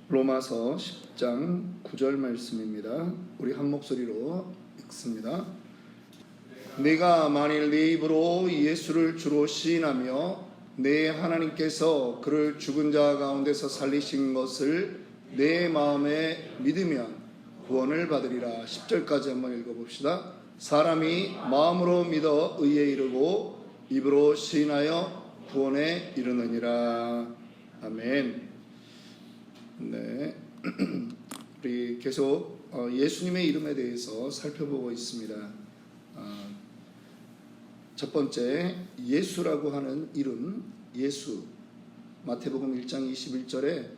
로마서 10장 9절 말씀입니다. 우리 한 목소리로 읽습니다. 네가 만일 네 입으로 예수를 주로 시인하며 내 하나님께서 그를 죽은 자 가운데서 살리신 것을 내 마음에 믿으면 구원을 받으리라. 10절까지 한번 읽어봅시다. 사람이 마음으로 믿어 의에 이르고 입으로 시인하여 구원에 이르느니라. 아멘. 네, 우리 계속 예수님의 이름에 대해서 살펴보고 있습니다. 첫 번째, 예수라고 하는 이름, 예수. 마태복음 1장 21절에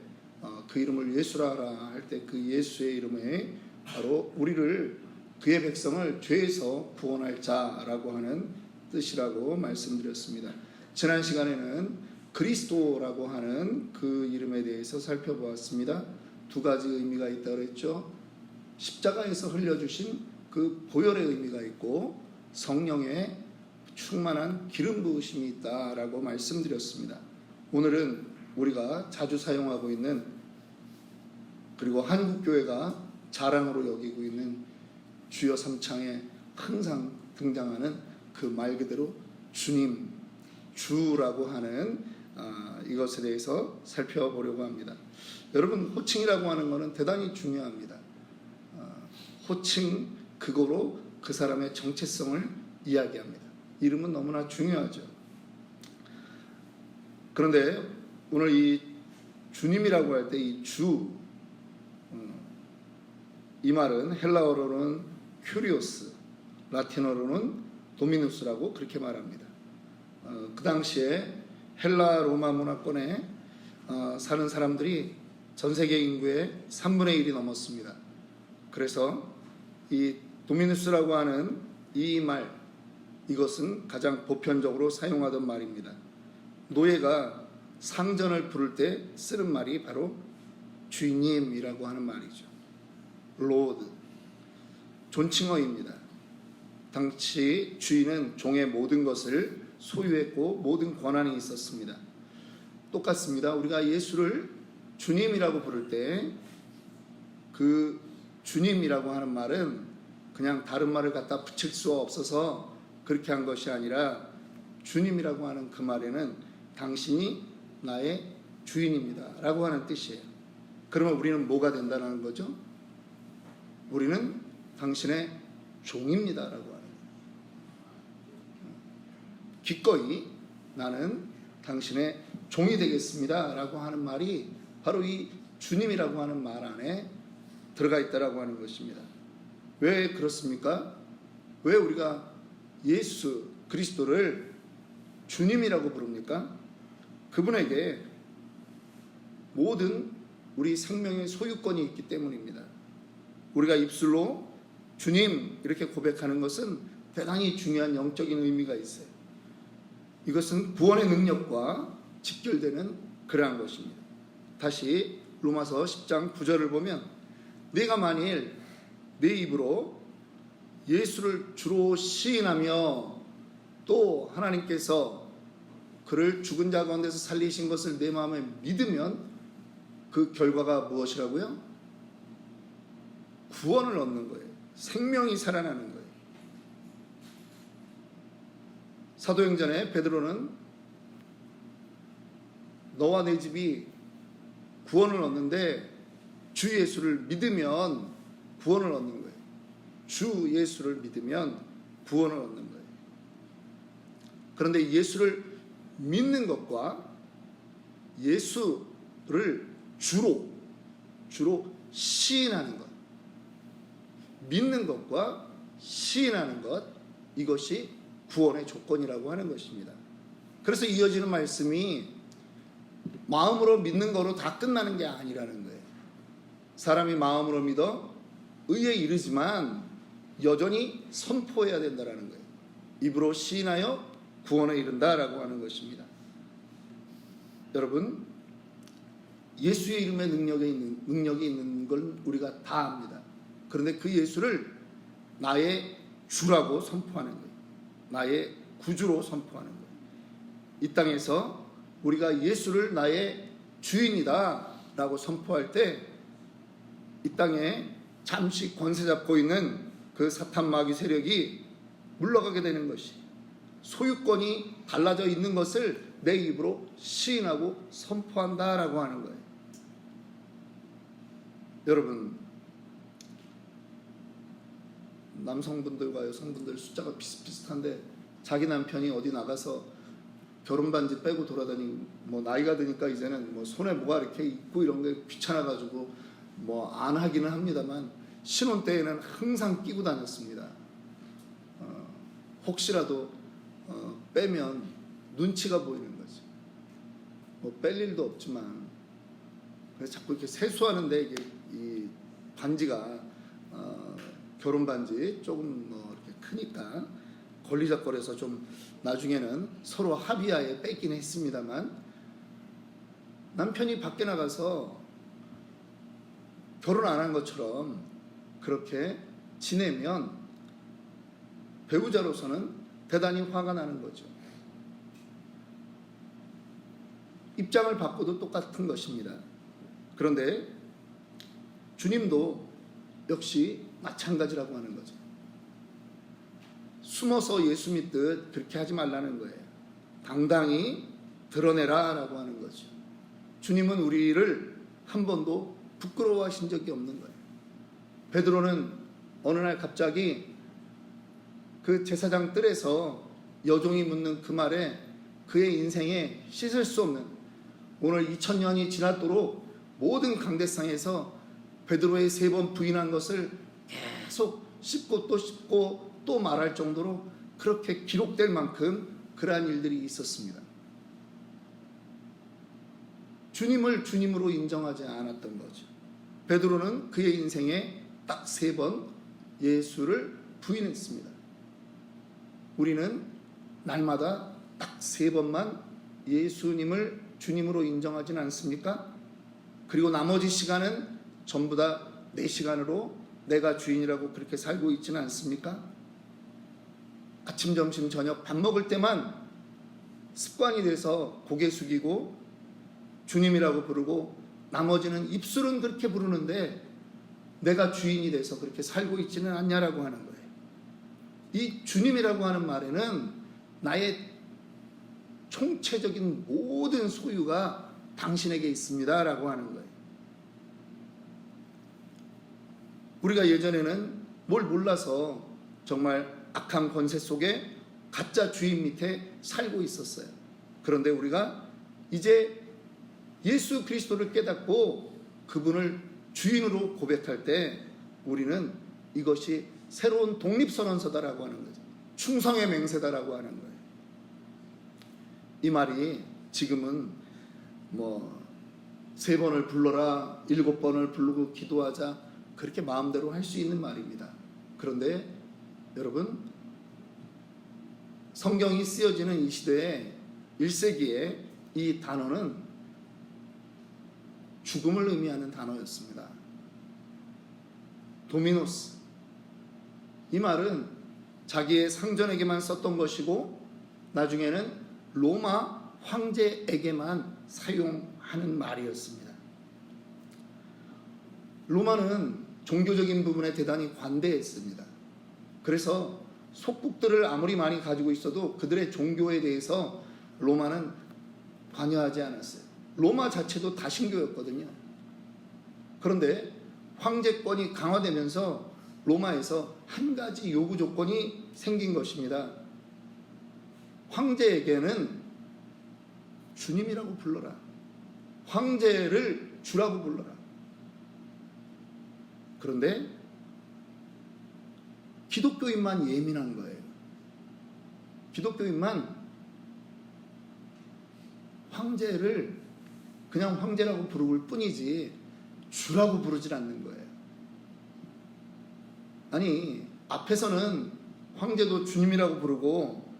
그 이름을 예수라 하라 할 때 그 예수의 이름에 바로 우리를, 그의 백성을 죄에서 구원할 자라고 하는 뜻이라고 말씀드렸습니다. 지난 시간에는 그리스도라고 하는 그 이름에 대해서 살펴보았습니다. 두 가지 의미가 있다고 그랬죠. 십자가에서 흘려주신 그 보혈의 의미가 있고 성령의 충만한 기름 부으심이 있다라고 말씀드렸습니다. 오늘은 우리가 자주 사용하고 있는, 그리고 한국교회가 자랑으로 여기고 있는 주여 삼창에 항상 등장하는 그 말 그대로 주님, 주라고 하는 이것에 대해서 살펴보려고 합니다. 여러분, 호칭이라고 하는 것은 대단히 중요합니다. 호칭, 그거로 그 사람의 정체성을 이야기합니다. 이름은 너무나 중요하죠. 그런데 오늘 이 주님이라고 할 때 이 주, 이 말은 헬라어로는 큐리오스, 라틴어로는 도미누스라고 그렇게 말합니다. 그 당시에 헬라 로마 문화권에 사는 사람들이 전 세계 인구의 3분의 1이 넘었습니다. 그래서 이 도미누스라고 하는 이 말, 이것은 가장 보편적으로 사용하던 말입니다. 노예가 상전을 부를 때 쓰는 말이 바로 주인님이라고 하는 말이죠. 로드, 존칭어입니다. 당시 주인은 종의 모든 것을 소유했고 모든 권한이 있었습니다. 똑같습니다. 우리가 예수를 주님이라고 부를 때 그 주님이라고 하는 말은 그냥 다른 말을 갖다 붙일 수 없어서 그렇게 한 것이 아니라, 주님이라고 하는 그 말에는 당신이 나의 주인입니다 라고 하는 뜻이에요. 그러면 우리는 뭐가 된다는 거죠? 우리는 당신의 종입니다 라고 하는 거예요. 기꺼이 나는 당신의 종이 되겠습니다 라고 하는 말이 바로 이 주님이라고 하는 말 안에 들어가 있다라고 하는 것입니다. 왜 그렇습니까? 왜 우리가 예수 그리스도를 주님이라고 부릅니까? 그분에게 모든 우리 생명의 소유권이 있기 때문입니다. 우리가 입술로 주님 이렇게 고백하는 것은 대단히 중요한 영적인 의미가 있어요. 이것은 구원의 능력과 직결되는 그러한 것입니다. 다시 로마서 10장 9절을 보면, 네가 만일 네 입으로 예수를 주로 시인하며 또 하나님께서 그를 죽은 자 가운데서 살리신 것을 내 마음에 믿으면 그 결과가 무엇이라고요? 구원을 얻는 거예요. 생명이 살아나는 거예요. 사도행전에 베드로는 너와 내 집이 구원을 얻는데 주 예수를 믿으면 구원을 얻는 거예요. 주 예수를 믿으면 구원을 얻는 거예요. 그런데 예수를 믿는 것과 예수를 주로 시인하는 것, 믿는 것과 시인하는 것, 이것이 구원의 조건이라고 하는 것입니다. 그래서 이어지는 말씀이 마음으로 믿는 거로 다 끝나는 게 아니라는 거예요. 사람이 마음으로 믿어 의에 이르지만 여전히 선포해야 된다라는 거예요. 입으로 시인하여 구원에 이른다라고 하는 것입니다. 여러분, 예수의 이름에 능력이 있는 걸 우리가 다 압니다. 그런데 그 예수를 나의 주라고 선포하는 거예요. 나의 구주로 선포하는 거예요. 이 땅에서 우리가 예수를 나의 주인이다, 라고 선포할 때 이 땅에 잠시 권세 잡고 있는 그 사탄 마귀 세력이 물러가게 되는 것이, 소유권이 달라져 있는 것을 내 입으로 시인하고 선포한다라고 하는 거예요. 여러분, 남성분들과 여성분들 숫자가 비슷비슷한데 자기 남편이 어디 나가서 결혼 반지 빼고 돌아다니고, 뭐 나이가 드니까 이제는 뭐 손에 뭐가 이렇게 있고 이런 게 귀찮아가지고 뭐 안 하기는 합니다만, 신혼 때에는 항상 끼고 다녔습니다. 혹시라도 빼면 눈치가 보이는 거죠. 뭐 뺄 일도 없지만, 그래서 자꾸 이렇게 세수하는데 이게 이 반지가 결혼 반지 조금 뭐 이렇게 크니까 걸리적거려서 좀 나중에는 서로 합의하에 뺏긴 했습니다만, 남편이 밖에 나가서 결혼 안 한 것처럼 그렇게 지내면 배우자로서는 대단히 화가 나는 거죠. 입장을 바꿔도 똑같은 것입니다. 그런데 주님도 역시 마찬가지라고 하는 거죠. 숨어서 예수 믿듯 그렇게 하지 말라는 거예요. 당당히 드러내라 라고 하는 거죠. 주님은 우리를 한 번도 부끄러워하신 적이 없는 거예요. 베드로는 어느 날 갑자기 그 제사장 뜰에서 여종이 묻는 그 말에 그의 인생에 씻을 수 없는, 오늘 2000년이 지났도록 모든 강대상에서 베드로의 3번 부인한 것을 계속 씹고 또 씹고 또 말할 정도로 그렇게 기록될 만큼 그러한 일들이 있었습니다. 주님을 주님으로 인정하지 않았던 거죠. 베드로는 그의 인생에 딱 3번 예수를 부인했습니다. 우리는 날마다 딱 3번만 예수님을 주님으로 인정하지는 않습니까? 그리고 나머지 시간은 전부 다 내 시간으로 내가 주인이라고 그렇게 살고 있지는 않습니까? 아침, 점심, 저녁 밥 먹을 때만 습관이 돼서 고개 숙이고 주님이라고 부르고, 나머지는 입술은 그렇게 부르는데 내가 주인이 돼서 그렇게 살고 있지는 않냐라고 하는 거예요. 이 주님이라고 하는 말에는 나의 총체적인 모든 소유가 당신에게 있습니다 라고 하는 거예요. 우리가 예전에는 뭘 몰라서 정말 악한 권세 속에 가짜 주인 밑에 살고 있었어요. 그런데 우리가 이제 예수 그리스도를 깨닫고 그분을 주인으로 고백할 때 우리는 이것이 새로운 독립선언서다라고 하는 거죠. 충성의 맹세다라고 하는 거예요. 이 말이 지금은 뭐 3번을 불러라, 7번을 부르고 기도하자, 그렇게 마음대로 할 수 있는 말입니다. 그런데 여러분, 성경이 쓰여지는 이 시대에 1세기에 이 단어는 죽음을 의미하는 단어였습니다. 도미노스. 이 말은 자기의 상전에게만 썼던 것이고 나중에는 로마 황제에게만 사용하는 말이었습니다. 로마는 종교적인 부분에 대단히 관대했습니다. 그래서 속국들을 아무리 많이 가지고 있어도 그들의 종교에 대해서 로마는 관여하지 않았어요. 로마 자체도 다신교였거든요. 그런데 황제권이 강화되면서 로마에서 한 가지 요구 조건이 생긴 것입니다. 황제에게는 주님이라고 불러라. 황제를 주라고 불러라. 그런데 기독교인만 예민한 거예요. 기독교인만 황제를 그냥 황제라고 부를 뿐이지 주라고 부르질 않는 거예요. 아니, 앞에서는 황제도 주님이라고 부르고,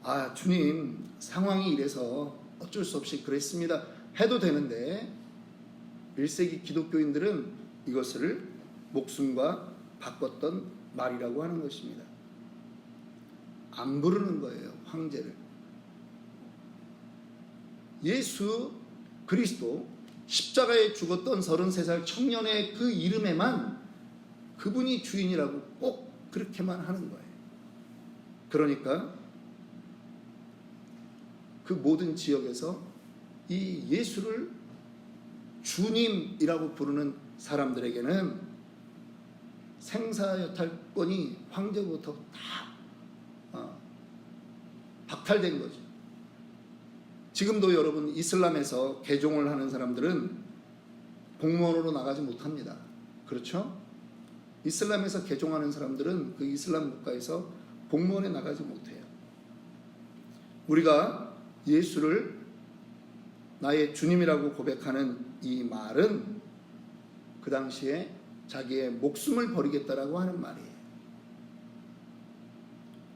아, 주님 상황이 이래서 어쩔 수 없이 그랬습니다 해도 되는데 1세기 기독교인들은 이것을 목숨과 바꿨던 말이라고 하는 것입니다. 안 부르는 거예요, 황제를. 예수 그리스도 십자가에 죽었던 33살 청년의 그 이름에만 그분이 주인이라고 꼭 그렇게만 하는 거예요. 그러니까 그 모든 지역에서 이 예수를 주님이라고 부르는 사람들에게는 생사여탈권이 황제부터 다 박탈된 거죠. 지금도 여러분 이슬람에서 개종을 하는 사람들은 공무원으로 나가지 못합니다. 그렇죠? 이슬람에서 개종하는 사람들은 그 이슬람 국가에서 공무원에 나가지 못해요. 우리가 예수를 나의 주님이라고 고백하는 이 말은 그 당시에 자기의 목숨을 버리겠다라고 하는 말이에요.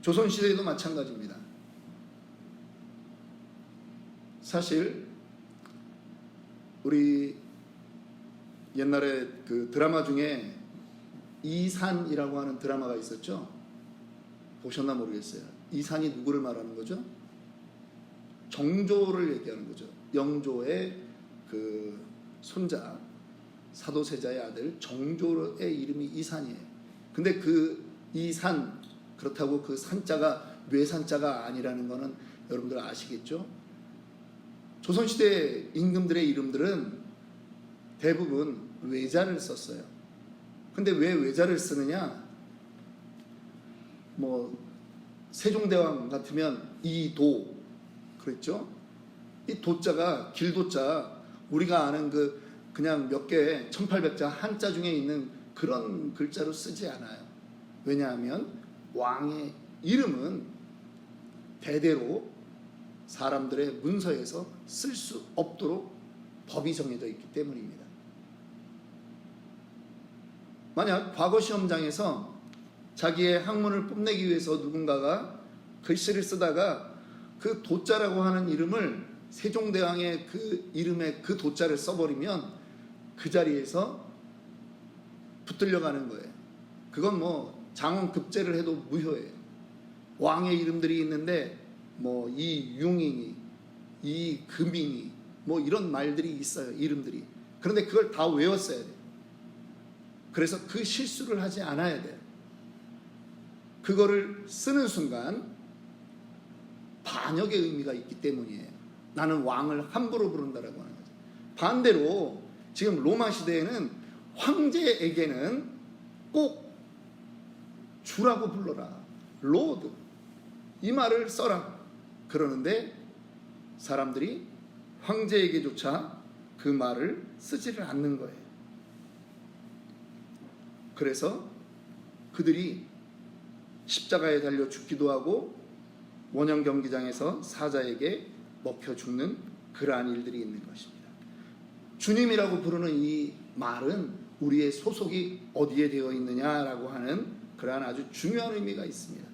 조선시대에도 마찬가지입니다. 사실 우리 옛날에 그 드라마 중에 이산이라고 하는 드라마가 있었죠. 보셨나 모르겠어요. 이산이 누구를 말하는 거죠? 정조를 얘기하는 거죠. 영조의 그 손자, 사도세자의 아들 정조의 이름이 이산이에요. 근데 그 이산, 그렇다고 그 산자가 뇌산자가 아니라는 거는 여러분들 아시겠죠? 조선시대 임금들의 이름들은 대부분 외자를 썼어요. 근데 왜 외자를 쓰느냐? 뭐 세종대왕 같으면 이도 그랬죠? 이 도자가 길도자, 우리가 아는 그냥 몇 개 1800자 한자 중에 있는 그런 글자로 쓰지 않아요. 왜냐하면 왕의 이름은 대대로 사람들의 문서에서 쓸 수 없도록 법이 정해져 있기 때문입니다. 만약 과거 시험장에서 자기의 학문을 뽐내기 위해서 누군가가 글씨를 쓰다가 그 도자라고 하는 이름을 세종대왕의 그 이름에 그 도자를 써버리면 그 자리에서 붙들려가는 거예요. 그건 뭐 장원급제를 해도 무효예요. 왕의 이름들이 있는데 뭐 이융이니 이금이니 뭐 이런 말들이 있어요. 이름들이. 그런데 그걸 다 외웠어야 돼요. 그래서 그 실수를 하지 않아야 돼요. 그거를 쓰는 순간 반역의 의미가 있기 때문이에요. 나는 왕을 함부로 부른다라고 하는 거죠. 반대로 지금 로마 시대에는 황제에게는 꼭 주라고 불러라. 로드. 이 말을 써라. 그러는데 사람들이 황제에게조차 그 말을 쓰지를 않는 거예요. 그래서 그들이 십자가에 달려 죽기도 하고 원형 경기장에서 사자에게 먹혀 죽는 그러한 일들이 있는 것입니다. 주님이라고 부르는 이 말은 우리의 소속이 어디에 되어 있느냐라고 하는 그러한 아주 중요한 의미가 있습니다.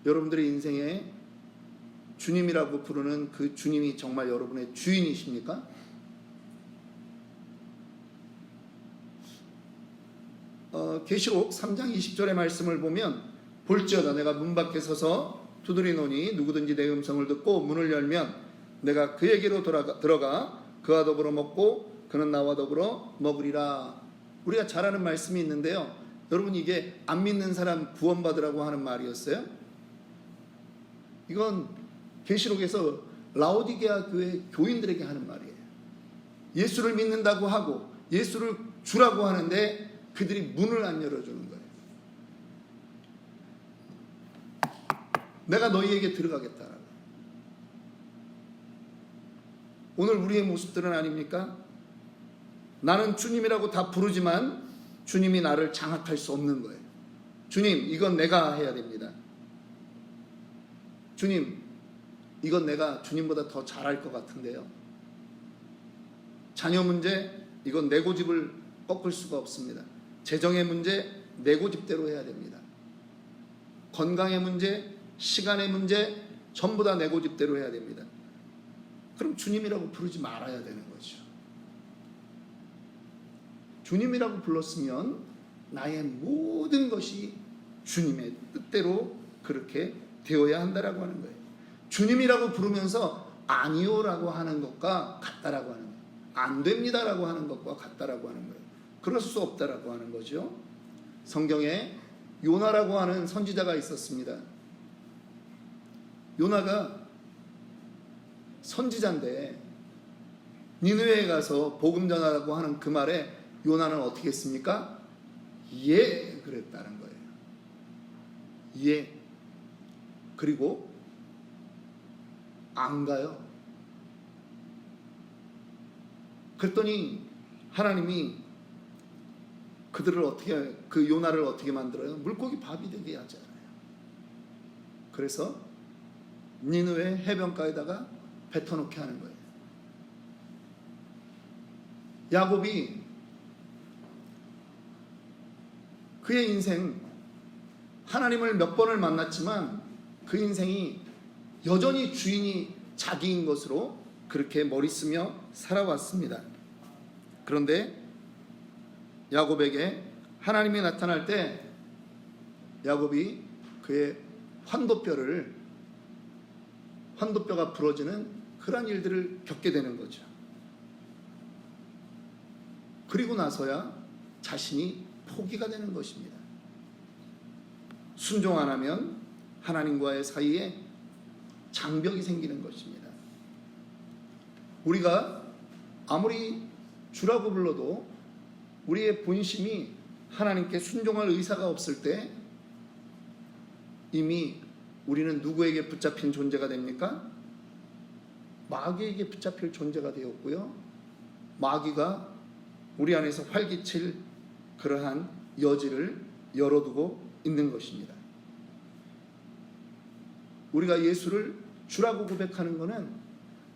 여러분들의 인생에 주님이라고 부르는 그 주님이 정말 여러분의 주인이십니까? 계시록 3장 20절의 말씀을 보면 볼지어다 내가 문 밖에 서서 두드리노니 누구든지 내 음성을 듣고 문을 열면 내가 그에게로 들어가 그와 더불어 먹고 그는 나와 더불어 먹으리라. 우리가 잘 아는 말씀이 있는데요. 여러분 이게 안 믿는 사람 구원받으라고 하는 말이었어요? 이건 계시록에서 라오디게아 교회 교인들에게 하는 말이에요. 예수를 믿는다고 하고 예수를 주라고 하는데 그들이 문을 안 열어주는 거예요. 내가 너희에게 들어가겠다. 오늘 우리의 모습들은 아닙니까? 나는 주님이라고 다 부르지만 주님이 나를 장악할 수 없는 거예요. 주님, 이건 내가 해야 됩니다. 주님, 이건 내가 주님보다 더 잘할 것 같은데요. 자녀 문제, 이건 내 고집을 꺾을 수가 없습니다. 재정의 문제, 내 고집대로 해야 됩니다. 건강의 문제, 시간의 문제, 전부 다 내 고집대로 해야 됩니다. 그럼 주님이라고 부르지 말아야 되는 거죠. 주님이라고 불렀으면 나의 모든 것이 주님의 뜻대로 그렇게 되어야 한다라고 하는 거예요. 주님이라고 부르면서 아니요라고 하는 것과 같다라고 하는 거예요. 안 됩니다라고 하는 것과 같다라고 하는 거예요. 그럴 수 없다라고 하는 거죠. 성경에 요나라고 하는 선지자가 있었습니다. 요나가 선지자인데 니느웨에 가서 복음 전하라고 하는 그 말에 요나는 어떻게 했습니까? 예, 그랬다는 거예요. 예. 그리고 안 가요. 그랬더니 하나님이 그들을 어떻게, 그 요나를 어떻게 만들어요? 물고기 밥이 되게 하잖아요. 그래서 니느웨 해변가에다가 뱉어놓게 하는 거예요. 야곱이 그의 인생, 하나님을 몇 번을 만났지만 그 인생이 여전히 주인이 자기인 것으로 그렇게 머리 쓰며 살아왔습니다. 그런데 야곱에게 하나님이 나타날 때 야곱이 그의 환도뼈가 부러지는 그런 일들을 겪게 되는 거죠. 그리고 나서야 자신이 포기가 되는 것입니다. 순종 안 하면 하나님과의 사이에 장벽이 생기는 것입니다. 우리가 아무리 주라고 불러도 우리의 본심이 하나님께 순종할 의사가 없을 때 이미 우리는 누구에게 붙잡힌 존재가 됩니까? 마귀에게 붙잡힐 존재가 되었고요. 마귀가 우리 안에서 활기칠 그러한 여지를 열어두고 있는 것입니다. 우리가 예수를 주라고 고백하는 것은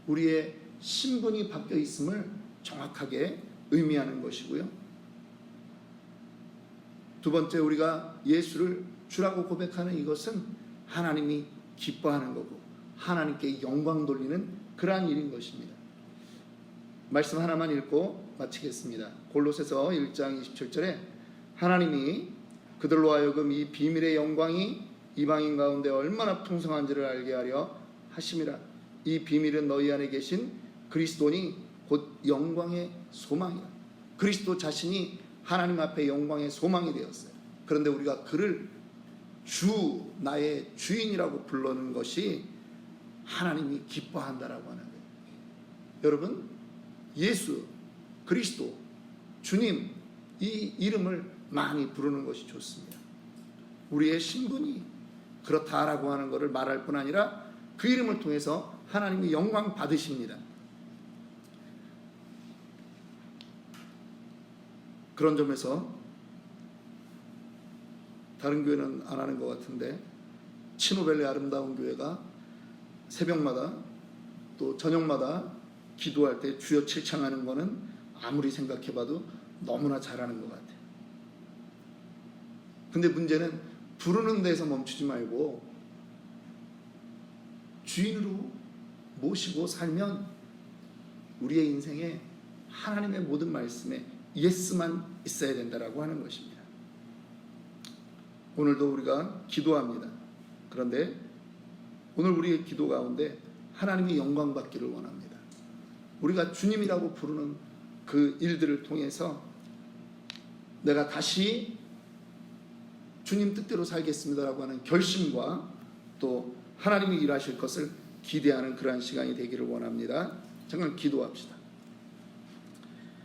우리의 신분이 바뀌어 있음을 정확하게 의미하는 것이고요. 두 번째, 우리가 예수를 주라고 고백하는 이것은 하나님이 기뻐하는 거고 하나님께 영광 돌리는 그러한 일인 것입니다. 말씀 하나만 읽고 마치겠습니다. 골로새서 1장 27절에 하나님이 그들로 하여금 이 비밀의 영광이 이방인 가운데 얼마나 풍성한지를 알게 하려 하심이라. 이 비밀은 너희 안에 계신 그리스도니 곧 영광의 소망이라. 그리스도 자신이 하나님 앞에 영광의 소망이 되었어요. 그런데 우리가 그를 주, 나의 주인이라고 부르는 것이 하나님이 기뻐한다라고 하는 거예요. 여러분, 예수, 그리스도, 주님, 이 이름을 많이 부르는 것이 좋습니다. 우리의 신분이 그렇다라고 하는 것을 말할 뿐 아니라 그 이름을 통해서 하나님이 영광 받으십니다. 그런 점에서 다른 교회는 안 하는 것 같은데 치노벨레 아름다운 교회가 새벽마다 또 저녁마다 기도할 때 주여 칠창하는 거는 아무리 생각해봐도 너무나 잘하는 것 같아요. 근데 문제는 부르는 데서 멈추지 말고 주인으로 모시고 살면 우리의 인생에 하나님의 모든 말씀에 예스만 있어야 된다라고 하는 것입니다. 오늘도 우리가 기도합니다. 그런데 오늘 우리의 기도 가운데 하나님이 영광 받기를 원합니다. 우리가 주님이라고 부르는 그 일들을 통해서 내가 다시 주님 뜻대로 살겠습니다라고 하는 결심과 또 하나님이 일하실 것을 기대하는 그러한 시간이 되기를 원합니다. 잠깐 기도합시다.